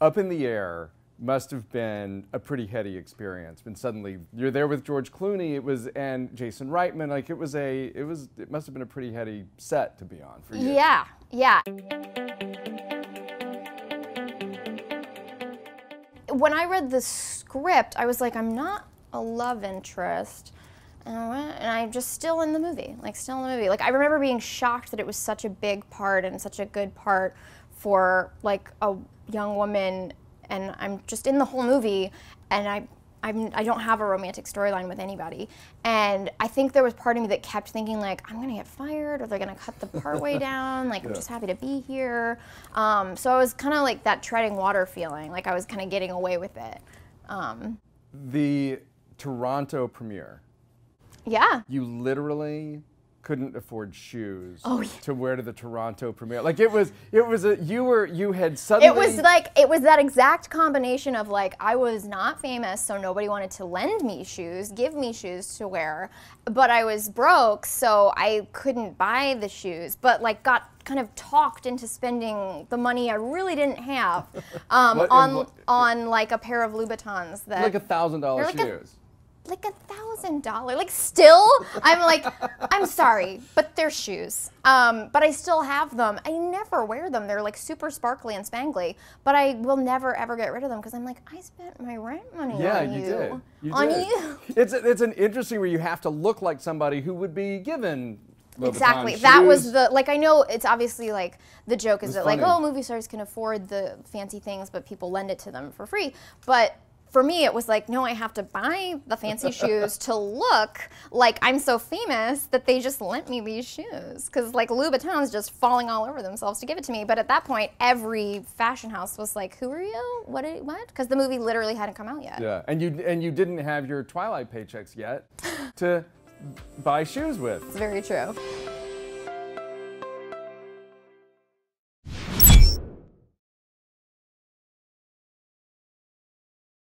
Up in the Air must have been a pretty heady experience. And suddenly you're there with George Clooney, and Jason Reitman. Like it must have been a pretty heady set to be on for you. Yeah, yeah. When I read the script, I was like, I'm not a love interest. And I'm just still in the movie, Like I remember being shocked that it was such a big part and such a good part for like a young woman, and I'm just in the whole movie, and I don't have a romantic storyline with anybody. And I think there was part of me that kept thinking like, I'm gonna get fired, or they're gonna cut the part way down, like I'm just happy to be here. So I was kind of like that treading water feeling, like I was kind of getting away with it. The Toronto premiere. Yeah. You literally couldn't afford shoes yeah. to wear to the Toronto premiere. Like you had suddenly. It was that exact combination of like, I was not famous, so nobody wanted to lend me shoes, give me shoes to wear, but I was broke, so I couldn't buy the shoes, but like got kind of talked into spending the money I really didn't have on like a pair of Louboutins that. Like $1,000 shoes. Like $1,000, like still, I'm like, I'm sorry, but they're shoes. But I still have them. I never wear them. They're like super sparkly and spangly, but I will never ever get rid of them because I'm like, I spent my rent money on you. Did. You on did. you. It's an interesting where you have to look like somebody who would be given Louboutin exactly. shoes. That was the, like, I know it's obviously like the joke is that funny. like, oh, movie stars can afford the fancy things, but people lend it to them for free. But for me, it was like, no, I have to buy the fancy shoes to look like I'm so famous that they just lent me these shoes. Because like Louboutin's just falling all over themselves to give it to me. But at that point, every fashion house was like, who are you? What? Because the movie literally hadn't come out yet. Yeah, and you didn't have your Twilight paychecks yet to buy shoes with. It's very true.